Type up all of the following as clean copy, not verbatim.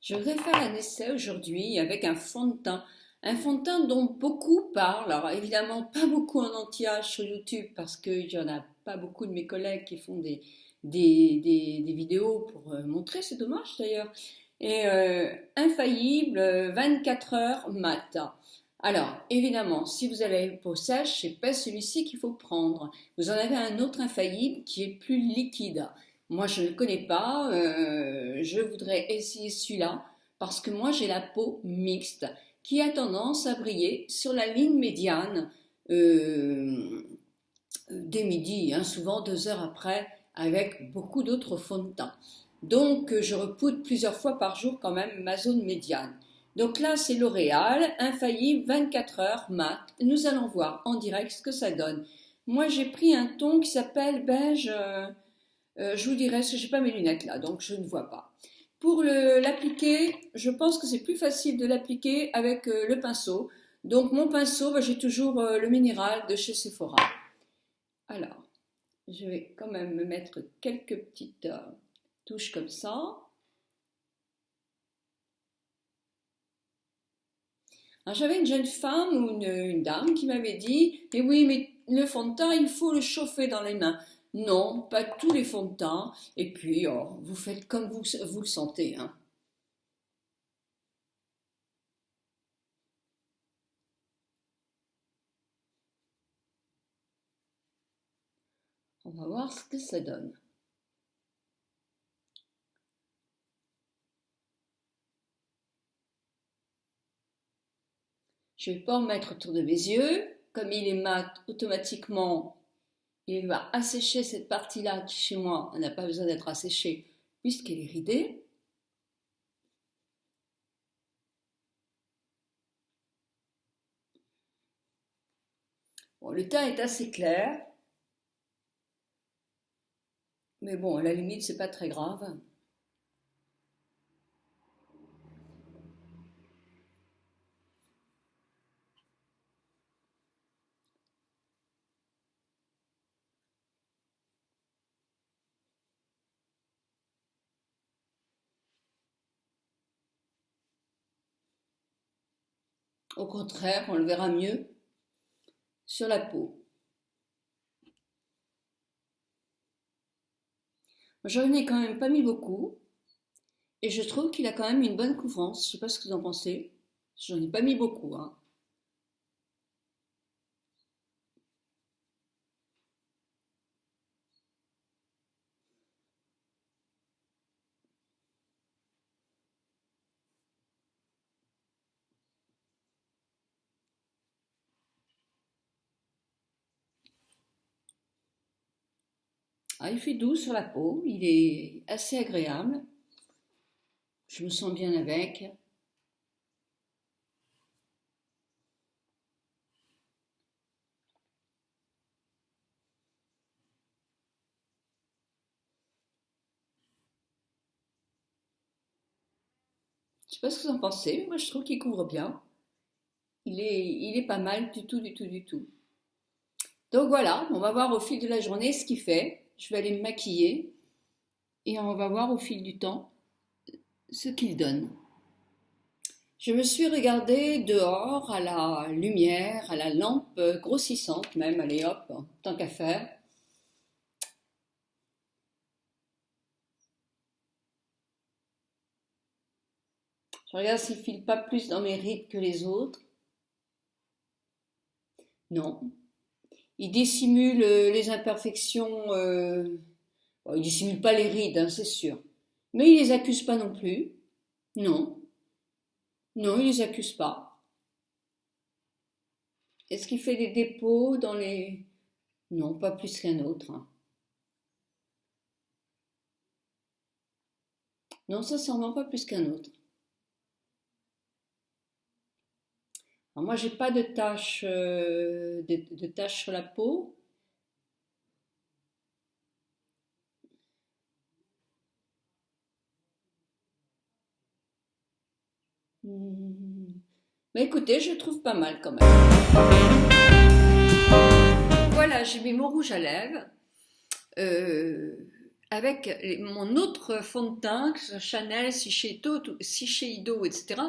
Je voudrais faire un essai aujourd'hui avec un fond de teint. Un fond de teint dont beaucoup parlent. Alors évidemment pas beaucoup en anti-âge sur YouTube parce qu'il n'y en a pas beaucoup de mes collègues qui font des vidéos pour montrer, c'est dommage d'ailleurs. Et infaillible, 24 heures mat. Alors évidemment, si vous avez la peau sèche, c'est pas celui-ci qu'il faut prendre. Vous en avez un autre infaillible qui est plus liquide. Moi, je ne le connais pas. Je voudrais essayer celui-là parce que moi, j'ai la peau mixte qui a tendance à briller sur la ligne médiane euh, dès midi, hein, souvent 2 heures après, avec beaucoup d'autres fonds de teint. Donc, je repoudre plusieurs fois par jour quand même ma zone médiane. Donc là, c'est L'Oréal, infaillible 24 heures mat. Nous allons voir en direct ce que ça donne. Moi, j'ai pris un ton qui s'appelle beige. Je vous dirai, parce que je n'ai pas mes lunettes là, donc je ne vois pas. Pour l'appliquer, je pense que c'est plus facile de l'appliquer avec le pinceau. Donc mon pinceau, j'ai toujours le minéral de chez Sephora. Alors, je vais quand même me mettre quelques petites touches comme ça. Alors j'avais une jeune femme ou une dame qui m'avait dit, mais oui, mais le fond de teint, il faut le chauffer dans les mains. Non, pas tous les fonds de teint. Et puis, oh, vous faites comme vous le sentez, hein. On va voir ce que ça donne. Je ne vais pas en mettre autour de mes yeux. Comme il est mat, automatiquement, il va assécher cette partie-là qui, chez moi, n'a pas besoin d'être asséchée puisqu'elle est ridée. Bon, le teint est assez clair, mais bon, à la limite, c'est pas très grave. Au contraire, on le verra mieux sur la peau. J'en ai quand même pas mis beaucoup, et je trouve qu'il a quand même une bonne couvrance. Je ne sais pas ce que vous en pensez. J'en ai pas mis beaucoup, hein. Ah, il fait doux sur la peau, il est assez agréable. Je me sens bien avec. Je sais pas ce que vous en pensez, mais moi je trouve qu'il couvre bien. Il est pas mal du tout, du tout, du tout. Donc voilà, on va voir au fil de la journée ce qu'il fait. Je vais aller me maquiller et on va voir au fil du temps ce qu'il donne. Je me suis regardée dehors à la lumière, à la lampe grossissante même, allez hop, tant qu'à faire. Je regarde s'il file pas plus dans mes rides que les autres. Non. Il dissimule les imperfections. Bon, il dissimule pas les rides, hein, c'est sûr. Mais il les accuse pas non plus. Non. Non, il les accuse pas. Est-ce qu'il fait des dépôts dans les... Non, pas plus qu'un autre, hein. Non, sincèrement, pas plus qu'un autre. Alors moi, j'ai pas de taches, de taches sur la peau. Hmm. Mais écoutez, je trouve pas mal quand même. Voilà, j'ai mis mon rouge à lèvres. Euh, avec mon autre fond de teint, que ce soit Chanel, Shiseido, etc.,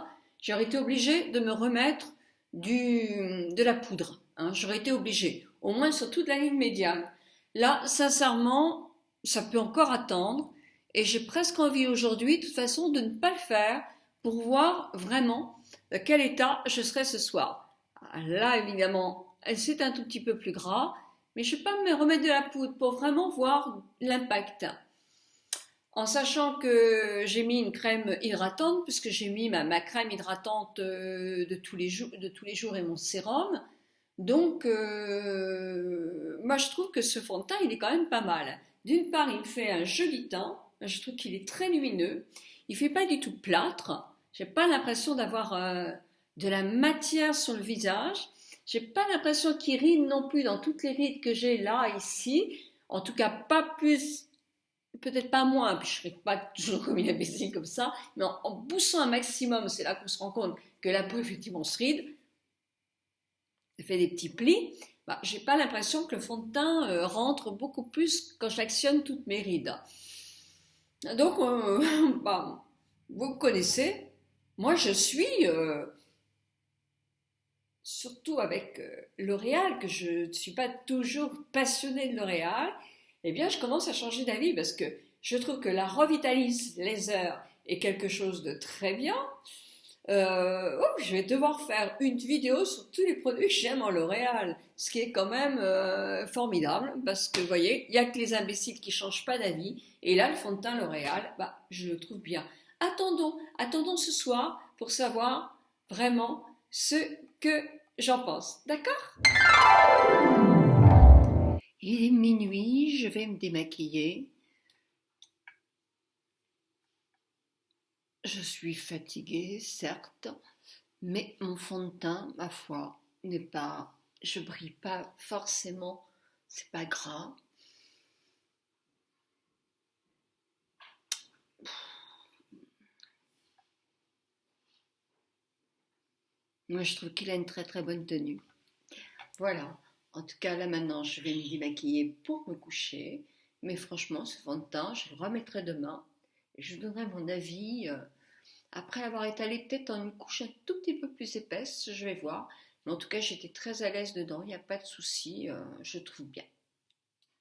j'aurais été obligée de me remettre de la poudre. Hein, j'aurais été obligée, au moins sur toute la ligne médiane. Là, sincèrement, ça peut encore attendre. Et j'ai presque envie aujourd'hui, de toute façon, de ne pas le faire pour voir vraiment quel état je serai ce soir. Là, évidemment, c'est un tout petit peu plus gras, mais je ne vais pas me remettre de la poudre pour vraiment voir l'impact. En sachant que j'ai mis une crème hydratante, puisque j'ai mis ma crème hydratante de tous les jours et mon sérum. Donc, moi je trouve que ce fond de teint, il est quand même pas mal. D'une part, il me fait un joli teint. Je trouve qu'il est très lumineux. Il fait pas du tout plâtre. J'ai pas l'impression d'avoir de la matière sur le visage. J'ai pas l'impression qu'il ride non plus dans toutes les rides que j'ai là, ici. En tout cas, pas plus, peut-être pas moins, puis je serai pas toujours comme une imbécile comme ça. Mais en poussant un maximum, c'est là qu'on se rend compte que la peau, effectivement, se ride. Ça fait des petits plis. Bah, j'ai pas l'impression que le fond de teint rentre beaucoup plus quand j'actionne toutes mes rides. Donc, bah, vous me connaissez. Moi, je suis, surtout avec L'Oréal, que je ne suis pas toujours passionnée de L'Oréal, eh bien, je commence à changer d'avis parce que je trouve que la Revitalis Laser est quelque chose de très bien. Je vais devoir faire une vidéo sur tous les produits que j'aime en L'Oréal, ce qui est quand même formidable parce que vous voyez, il n'y a que les imbéciles qui ne changent pas d'avis et là le fond de teint L'Oréal, bah, je le trouve bien. Attendons ce soir pour savoir vraiment ce que j'en pense, d'accord? Il est minuit, je vais me démaquiller. Je suis fatiguée, certes, mais mon fond de teint, ma foi, n'est pas. Je brille pas forcément, c'est pas gras. Moi, je trouve qu'il a une très très bonne tenue. Voilà. En tout cas, là maintenant, je vais me démaquiller pour me coucher. Mais franchement, ce fond de teint, je le remettrai demain. Et je donnerai mon avis après avoir étalé peut-être en une couche un tout petit peu plus épaisse. Je vais voir. Mais en tout cas, j'étais très à l'aise dedans. Il n'y a pas de souci. Je trouve bien.